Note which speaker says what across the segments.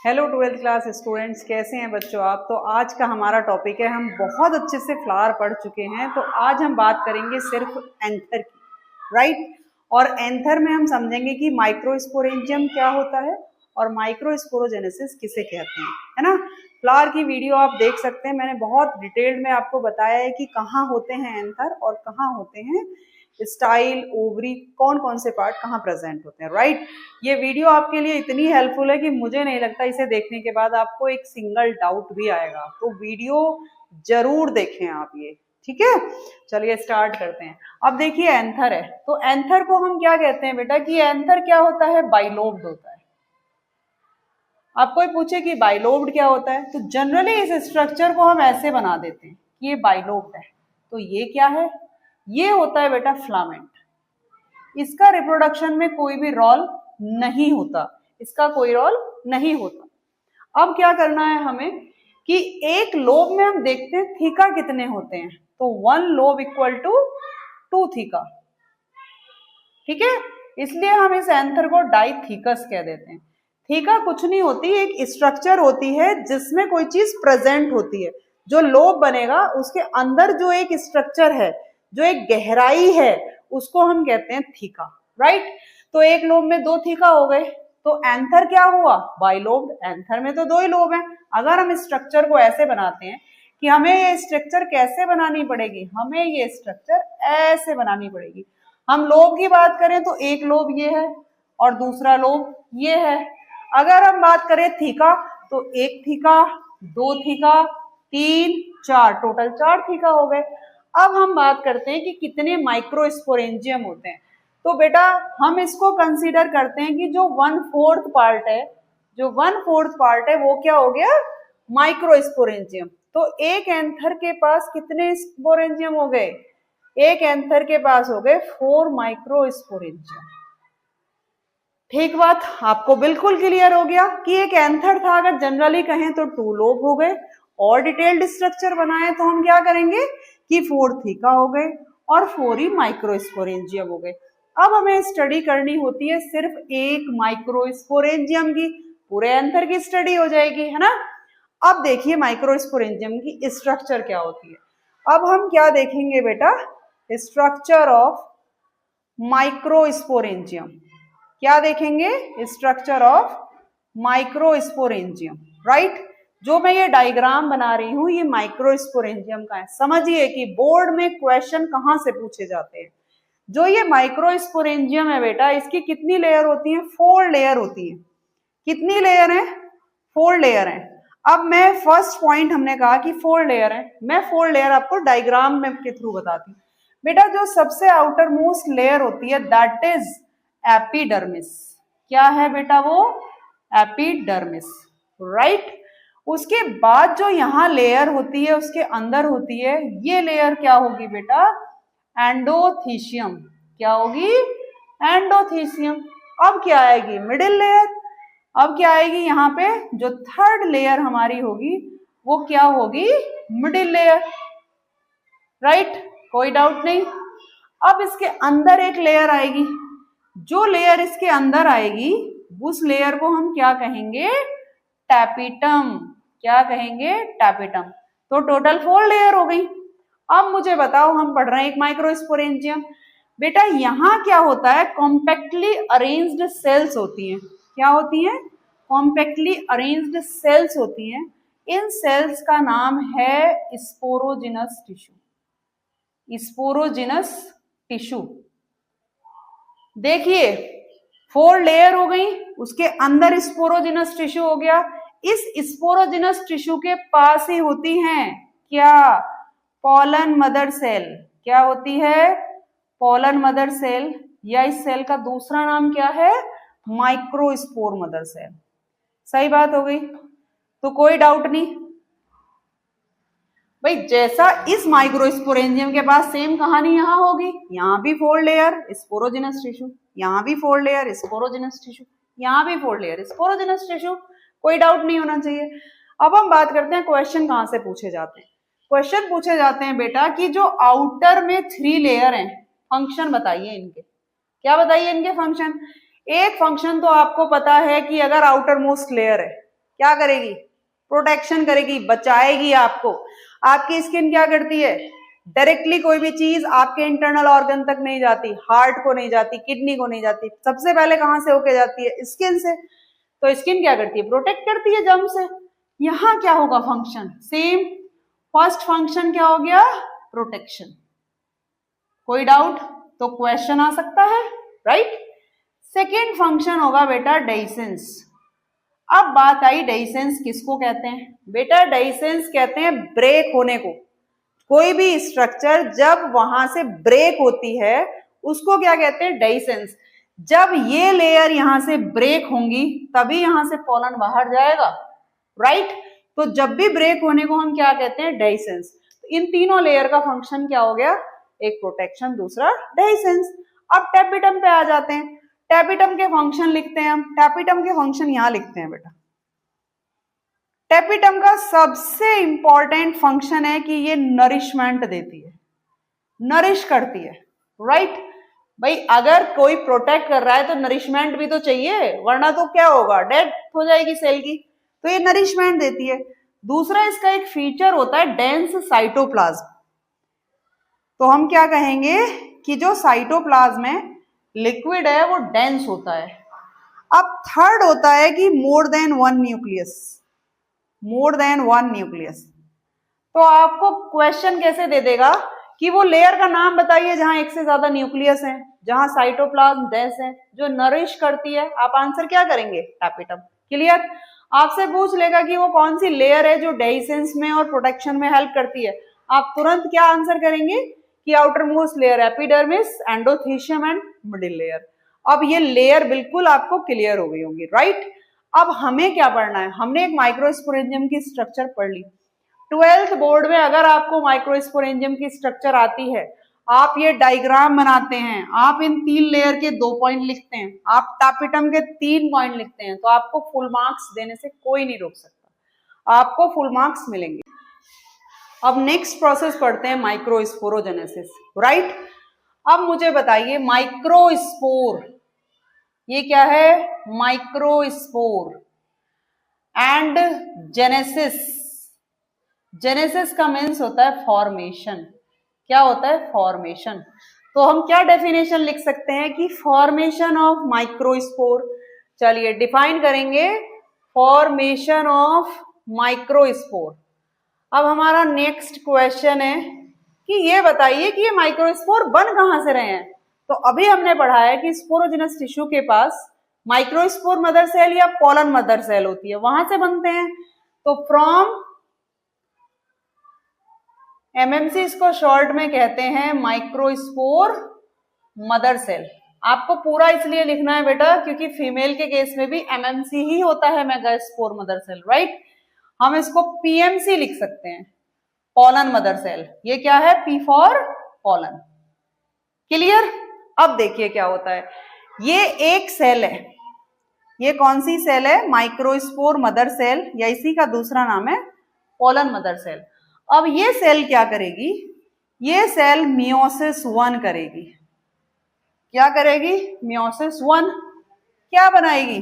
Speaker 1: Hello twelfth class students, कैसे हैं बच्चों आप। तो आज का हमारा टॉपिक है, हम बहुत अच्छे से फ्लावर पढ़ चुके हैं, तो आज हम बात करेंगे सिर्फ एंथर की, राइट। और एंथर में हम समझेंगे कि माइक्रोस्पोरेंजियम क्या होता है और माइक्रोस्पोरोजेनेसिस किसे कहते हैं, है ना। फ्लावर की वीडियो आप देख सकते हैं, मैंने बहुत डिटेल में आपको बताया है कि कहाँ होते हैं एंथर और कहाँ होते हैं स्टाइल, ओवरी, कौन कौन से पार्ट कहाँ प्रेजेंट होते हैं, राइट। ये वीडियो आपके लिए इतनी हेल्पफुल है कि मुझे नहीं लगता इसे देखने के बाद आपको एक सिंगल डाउट भी आएगा, तो वीडियो जरूर देखें आप ये, ठीक है। चलिए स्टार्ट करते हैं। अब देखिए एंथर है, तो एंथर को हम क्या कहते हैं बेटा कि एंथर क्या होता है, बाइलोब्ड होता है। आप कोई पूछे कि बाइलोब्ड क्या होता है, तो जनरली इस स्ट्रक्चर को हम ऐसे बना देते हैं कि ये बाइलोब्ड है। तो ये क्या है, ये होता है बेटा फिलामेंट। इसका रिप्रोडक्शन में कोई भी रोल नहीं होता, इसका कोई रोल नहीं होता। अब क्या करना है हमें कि एक लोब में हम देखते हैं थीका कितने होते हैं, तो 1 लोब इक्वल टू 2 थीका, ठीक है। इसलिए हम इस एंथर को डाइथीकस कह देते हैं। थीका कुछ नहीं होती, एक स्ट्रक्चर होती है जिसमें कोई चीज प्रेजेंट होती है। जो लोब बनेगा उसके अंदर जो एक स्ट्रक्चर है, जो एक गहराई है, उसको हम कहते हैं थीका, राइट। तो एक लोब में 2 थीका हो गए, तो एंथर क्या हुआ, बाइलोब्ड। एंथर में तो 2 ही लोब हैं। अगर हम स्ट्रक्चर को ऐसे बनाते हैं कि हमें ये स्ट्रक्चर कैसे बनानी पड़ेगी, हमें ये स्ट्रक्चर ऐसे बनानी पड़ेगी। हम लोब की बात करें तो एक लोब ये है और दूसरा लोब ये है। अगर हम बात करें थीका, तो 1 थीका, 2 थीका, 3, 4, टोटल 4 थीका हो गए। अब हम बात करते हैं कि कितने माइक्रोस्पोरेंजियम होते हैं। तो बेटा हम इसको कंसीडर करते हैं कि जो 1/4 पार्ट है, जो 1/4 पार्ट है वो क्या हो गया, माइक्रोस्पोरेंजियम। तो एक एंथर के पास कितने स्पोरेंजियम हो गए, एक एंथर के पास हो गए 4 माइक्रोस्पोरेंजियम। ठीक बात, आपको बिल्कुल क्लियर हो गया कि एक एंथर था, अगर जनरली कहें तो 2 लोब हो गए, और डिटेल्ड स्ट्रक्चर बनाए तो हम क्या करेंगे कि 4 थीका हो गए और 4 ही माइक्रोस्पोरेंजियम हो गए। अब हमें स्टडी करनी होती है सिर्फ एक माइक्रोस्पोरेंजियम की, पूरे एंथर की स्टडी हो जाएगी, है ना। अब देखिए माइक्रोस्पोरेंजियम की स्ट्रक्चर क्या होती है। अब हम क्या देखेंगे बेटा, स्ट्रक्चर ऑफ माइक्रोस्पोरेंजियम। क्या देखेंगे, स्ट्रक्चर ऑफ माइक्रोस्पोरेंजियम, राइट। जो मैं ये डायग्राम बना रही हूं ये माइक्रोस्पोरेंजियम का है। समझिए कि बोर्ड में क्वेश्चन कहां से पूछे जाते हैं। जो ये माइक्रोस्पोरेंजियम है बेटा, इसकी कितनी लेयर होती है, 4 लेयर होती है। कितनी लेयर है, 4 लेयर है। अब मैं फर्स्ट पॉइंट हमने कहा कि 4 लेयर है, मैं 4 लेयर आपको डायग्राम में के थ्रू बताती हूँ। बेटा जो सबसे आउटर मोस्ट लेयर होती है दैट इज एपिडर्मिस। क्या है बेटा वो, एपिडर्मिस, राइट। उसके बाद जो यहाँ लेयर होती है उसके अंदर होती है, ये लेयर क्या होगी बेटा, एंडोथीशियम। क्या होगी, एंडोथीशियम। अब क्या आएगी, मिडिल लेयर। अब क्या आएगी यहाँ पे, जो थर्ड लेयर हमारी होगी वो क्या होगी, मिडिल लेयर, राइट। कोई डाउट नहीं। अब इसके अंदर एक लेयर आएगी, जो लेयर इसके अंदर आएगी उस लेयर को हम क्या कहेंगे, टैपिटम। क्या कहेंगे, टैपिटम। तो टोटल 4 लेयर हो गई। अब मुझे बताओ, हम पढ़ रहे हैं एक माइक्रोस्पोरेंजियम। बेटा यहाँ क्या होता है, कॉम्पैक्टली अरेंज्ड सेल्स होती हैं। क्या होती हैं, कॉम्पैक्टली अरेंज्ड सेल्स होती हैं। इन सेल्स का नाम है स्पोरोजिनस टिश्यू। Sporogenous tissue. देखिए 4 लेयर हो गई, उसके अंदर स्पोरोजिनस टिश्यू हो गया। इस स्पोरोजिनस टिश्यू के पास ही होती हैं क्या, पॉलन मदर सेल। क्या होती है, पॉलन मदर सेल, या इस सेल का दूसरा नाम क्या है, माइक्रोस्पोर मदर सेल। सही बात हो गई, तो कोई डाउट नहीं भाई। जैसा इस माइक्रोस्पोरेंजियम के पास सेम कहानी यहाँ होगी, यहाँ भी 4 लेयर स्पोरोजिनस टिश्यू, यहाँ भी 4 लेयर स्पोरोजिनस टिश्यू, यहाँ भी 4 लेयर स्पोरोजिनस टिश्यू। कोई डाउट नहीं होना चाहिए। अब हम बात करते हैं क्वेश्चन कहां से पूछे जाते हैं। क्वेश्चन पूछे जाते हैं बेटा कि जो आउटर में 3 लेयर हैं, फंक्शन बताइए इनके। क्या बताइए इनके फंक्शन। एक फंक्शन तो आपको पता है कि अगर आउटर मोस्ट लेयर है क्या करेगी? प्रोटेक्शन करेगी, बचाएगी आपको। आपकी स्किन क्या करती है? डायरेक्टली कोई भी चीज आपके इंटरनल ऑर्गन तक नहीं जाती, हार्ट को नहीं जाती, किडनी को नहीं जाती, सबसे पहले कहां से होके जाती है? स्किन से। तो स्किन क्या करती है? प्रोटेक्ट करती है जर्म से। यहां क्या होगा फंक्शन? सेम। फर्स्ट फंक्शन क्या हो गया? प्रोटेक्शन। कोई डाउट? तो क्वेश्चन आ सकता है, राइट? सेकेंड फंक्शन होगा बेटा डेइसेंस। अब बात आई डेइसेंस किसको कहते हैं? बेटा डेइसेंस कहते हैं ब्रेक होने को। कोई भी स्ट्रक्चर जब वहां से ब्रेक होती है उसको क्या कहते हैं? डेइसेंस। जब ये लेयर यहां से ब्रेक होंगी तभी यहां से पोलन बाहर जाएगा, राइट? तो जब भी ब्रेक होने को हम क्या कहते हैं? डेइसेंस। तो इन तीनों लेयर का फंक्शन क्या हो गया? एक प्रोटेक्शन, दूसरा डेइसेंस। अब टेपिटम पे आ जाते हैं। टेपिटम के फंक्शन लिखते हैं हम। टेपिटम के फंक्शन यहां लिखते हैं बेटा। टेपिटम का सबसे इंपॉर्टेंट फंक्शन है कि ये नरिशमेंट देती है, नरिश करती है, राइट? भाई अगर कोई प्रोटेक्ट कर रहा है तो नरिशमेंट भी तो चाहिए, वरना तो क्या होगा? डेथ हो जाएगी सेल की। तो ये नरिशमेंट देती है। दूसरा इसका एक फीचर होता है डेंस साइटोप्लाज्म। तो हम क्या कहेंगे कि जो साइटोप्लाज्म है लिक्विड है वो डेंस होता है। अब थर्ड होता है कि more than one nucleus. More than one nucleus. तो आपको क्वेश्चन कैसे दे देगा कि वो लेयर का नाम बताइए जहां एक से ज्यादा न्यूक्लियस है, जहां साइटोप्लाज्म डेंस है, जो नरिश करती है। आप आंसर क्या करेंगे? टेपिटम। क्लियर? आपसे पूछ लेगा कि वो कौन सी लेयर है जो डेइसेंस में और प्रोटेक्शन में हेल्प करती है। आप तुरंत क्या आंसर करेंगे कि outer most layer epidermis, endothecium and middle layer. अब ये लेयर बिल्कुल आपको क्लियर हो गई होंगी, राइट? अब हमें क्या पढ़ना है? हमने एक माइक्रोस्पोरेंजियम की स्ट्रक्चर पढ़ ली। 12th बोर्ड में अगर आपको माइक्रोस्पोरेंजियम की स्ट्रक्चर आती है, आप ये डायग्राम बनाते हैं, आप इन 3 लेयर के 2 पॉइंट लिखते हैं, आप टापिटम के 3 पॉइंट लिखते हैं, तो आपको फुल मार्क्स देने से कोई नहीं रोक सकता, आपको फुल मार्क्स मिलेंगे। अब नेक्स्ट प्रोसेस पढ़ते हैं माइक्रोस्पोरोजेनेसिस, राइट? अब मुझे बताइए माइक्रोस्पोर ये क्या है? Microspore and genesis. जेनेसिस का मीन्स होता है फॉर्मेशन। क्या होता है? फॉर्मेशन। तो हम क्या डेफिनेशन लिख सकते हैं कि फॉर्मेशन ऑफ माइक्रोस्पोर। चलिए डिफाइन करेंगे फॉर्मेशन ऑफ माइक्रोस्पोर। अब हमारा नेक्स्ट क्वेश्चन है कि ये बताइए कि ये माइक्रोस्पोर बन कहां से रहे हैं? तो अभी हमने पढ़ा है कि स्पोरोजेनस टिश्यू के पास माइक्रोस्पोर मदर सेल या पोलन मदर सेल होती है, वहां से बनते हैं। तो फ्रॉम एमएमसी इसको शॉर्ट में कहते हैं माइक्रोस्पोर मदर सेल। आपको पूरा इसलिए लिखना है बेटा क्योंकि फीमेल के केस में भी एमएमसी ही होता है, मेगास्पोर मदर सेल, राइट? हम इसको पीएमसी लिख सकते हैं, पोलन मदर सेल। ये क्या है? P for pollen. क्लियर? अब देखिए क्या होता है। ये एक सेल है, ये कौन सी सेल है? माइक्रोस्पोर मदर सेल, या इसी का दूसरा नाम है पोलन मदर सेल। अब ये सेल क्या करेगी? ये सेल मियोसिस 1 करेगी। क्या करेगी? मियोसिस 1 क्या बनाएगी?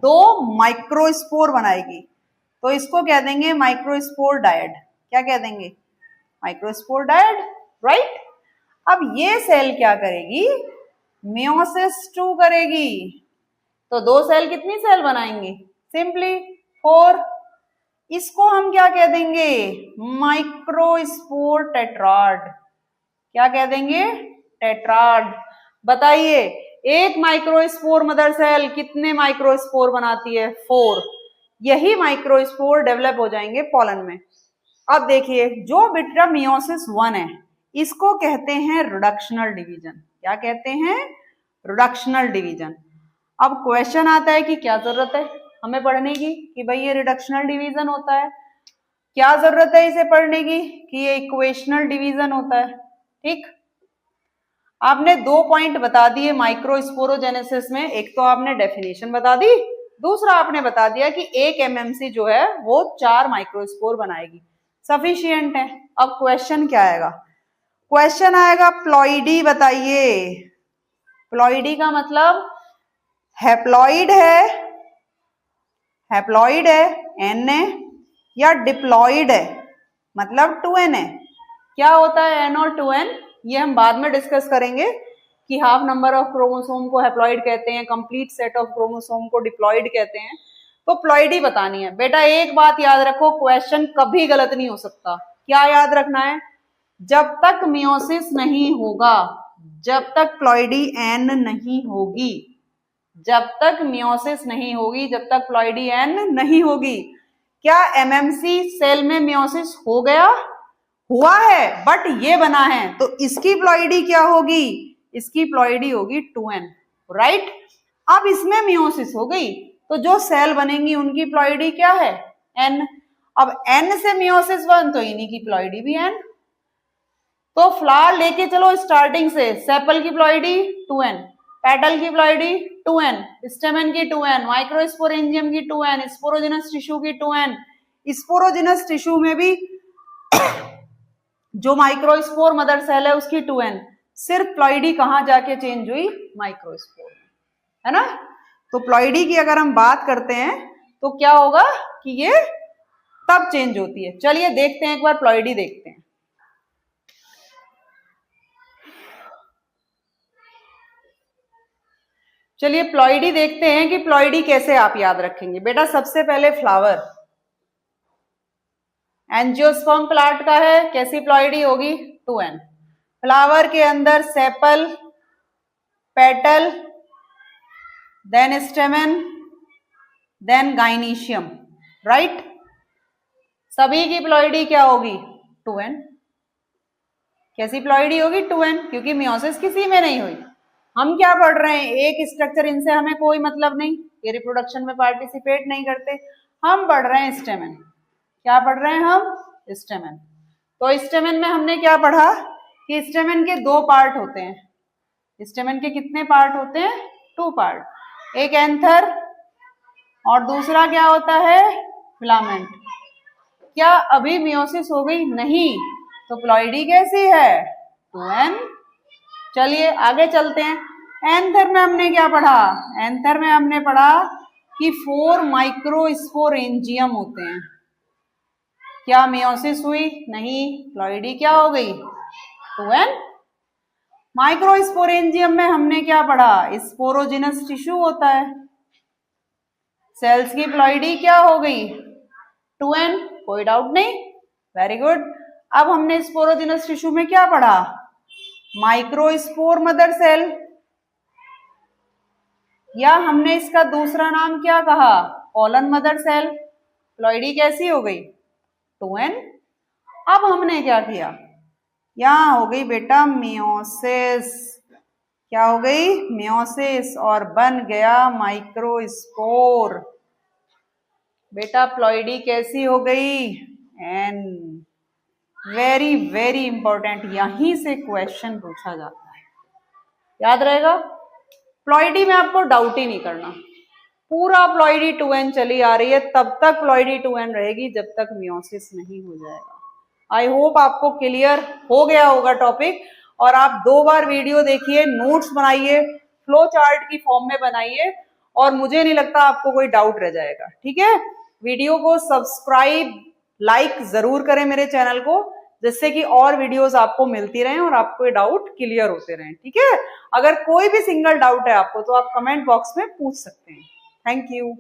Speaker 1: 2 माइक्रोस्पोर बनाएगी। तो इसको कह देंगे माइक्रोस्पोर डायड। क्या कह देंगे? Microspore dyad, right? अब ये सेल क्या करेगी? मियोसिस 2 करेगी। तो 2 सेल कितनी सेल बनाएंगी? सिंपली 4। इसको हम क्या कह देंगे? Microspore tetrad. क्या कह देंगे? टेट्राड। बताइए एक माइक्रोस्पोर मदर सेल कितने माइक्रोस्पोर बनाती है? 4। यही माइक्रोस्पोर डेवलप हो जाएंगे पोलन में। अब देखिए जो बेटा मियोसिस 1 है इसको कहते हैं रिडक्शनल डिवीजन। क्या कहते हैं? Reductional division. अब क्वेश्चन आता है कि क्या जरूरत है हमें पढ़ने की कि भाई ये रिडक्शनल डिवीजन होता है, क्या जरूरत है इसे पढ़ने की कि ये इक्वेशनल डिवीजन होता है। ठीक, आपने 2 पॉइंट बता दिए माइक्रोस्पोरोजेनेसिस में। एक तो आपने डेफिनेशन बता दी, दूसरा आपने बता दिया कि एक एमएमसी जो है वो 4 माइक्रोस्पोर बनाएगी, सफिशिएंट है। अब क्वेश्चन क्या आएगा? क्वेश्चन आएगा प्लॉइडी बताइए। प्लॉइडी का मतलब हैप्लॉइड है, हैप्लॉइड है एन है या डिप्लॉइड है मतलब 2n है। क्या होता है n और 2n, ये हम बाद में डिस्कस करेंगे कि हाफ नंबर ऑफ क्रोमोसोम को हैप्लॉइड कहते हैं, कंप्लीट सेट ऑफ क्रोमोसोम को डिप्लॉइड कहते हैं। तो प्लॉइडी बतानी है बेटा। एक बात याद रखो, क्वेश्चन कभी गलत नहीं हो सकता। क्या याद रखना है? जब तक मियोसिस नहीं होगा, जब तक प्लॉइडी एन नहीं होगी, जब तक मियोसिस नहीं होगी, जब तक प्लॉइडी एन नहीं होगी। क्या एमएमसी सेल में मियोसिस हो गया? हुआ है, बट ये बना है, तो इसकी प्लॉइडी क्या होगी? इसकी प्लॉइडी होगी 2n, राइट। अब इसमें मियोसिस हो गई तो जो सेल बनेंगी उनकी प्लॉइडी क्या है? n। अब n से मियोसिस 1 तो इन्हीं की प्लॉइडी भी n। तो फ्लावर लेके चलो स्टार्टिंग से। सेपल की प्लॉइडी 2n, पेटल की प्लॉइडी 2n, स्टेमन की 2n, माइक्रोस्पोरेंजियम की 2n, स्पोरोजिनस टिश्यू की 2n। स्पोरोजिनस टिश्यू में भी जो माइक्रोस्पोर मदर सेल है उसकी 2n। सिर्फ प्लॉइडी कहां जाके चेंज हुई? माइक्रोस्पोर, है ना। तो प्लॉइडी की अगर हम बात करते हैं तो क्या होगा कि ये तब चेंज होती है। चलिए देखते हैं, एक बार प्लॉइडी देखते हैं। चलिए प्लॉइडी देखते हैं कि प्लॉइडी कैसे आप याद रखेंगे। बेटा सबसे पहले फ्लावर एंजियोस्पर्म प्लांट का है, कैसी प्लॉइडी होगी? 2n। फ्लावर के अंदर sepal, petal, then stamen, then gynoecium, right. सभी की प्लॉइडी क्या होगी? 2n। कैसी प्लॉइडी होगी? 2n, क्योंकि मियोसिस किसी में नहीं हुई। हम क्या पढ़ रहे हैं? एक स्ट्रक्चर, इनसे हमें कोई मतलब नहीं, ये रिप्रोडक्शन में पार्टिसिपेट नहीं करते। हम पढ़ रहे हैं स्टेमन। क्या पढ़ रहे हैं हम? स्टेमन। तो स्टेमन में हमने क्या पढ़ा कि स्टेमन के 2 पार्ट होते हैं। स्टेमन के कितने पार्ट होते हैं? 2 पार्ट। एक एंथर और दूसरा क्या होता है? फिलामेंट। क्या अभी मियोसिस हो गई? नहीं। तो प्लॉइडी कैसी है? 2n। चलिए आगे चलते हैं। एंथर में हमने क्या पढ़ा? एंथर में हमने पढ़ा कि 4 माइक्रोस्पोरेंजियम होते हैं। क्या मियोसिस हुई? नहीं। प्लॉइडी क्या हो गई? 2n। माइक्रोस्पोरेंजियम में हमने क्या पढ़ा? स्पोरोजिनस टिश्यू होता है। सेल्स की प्लॉइडी क्या हो गई? 2n। कोई डाउट नहीं, वेरी गुड। अब हमने स्पोरोजिनस टिश्यू में क्या पढ़ा? माइक्रोस्पोर मदर सेल, या हमने इसका दूसरा नाम क्या कहा? Colon mother cell. प्लॉइडी कैसी हो गई? 2n। अब हमने क्या किया? यहां हो गई बेटा मियोसिस। क्या हो गई? मियोसिस, और बन गया माइक्रोस्पोर। बेटा प्लॉइडी कैसी हो गई? n। वेरी वेरी इंपॉर्टेंट, यहीं से क्वेश्चन पूछा जाता है, याद रहेगा। प्लॉइडी में आपको डाउट ही नहीं करना, पूरा प्लॉइडी 2n चली आ रही है, तब तक प्लॉइडी 2n रहेगी जब तक मियोसिस नहीं हो जाएगा। आई होप आपको क्लियर हो गया होगा टॉपिक। और आप 2 बार वीडियो देखिए, नोट्स बनाइए, फ्लो चार्ट की फॉर्म में बनाइए, और मुझे नहीं लगता आपको कोई डाउट रह जाएगा। ठीक है, वीडियो को सब्सक्राइब, लाइक जरूर करें मेरे चैनल को, जिससे कि और वीडियोस आपको मिलती रहें और आपको ये डाउट क्लियर होते रहें। ठीक है, अगर कोई भी सिंगल डाउट है आपको तो आप कमेंट बॉक्स में पूछ सकते हैं। Thank you.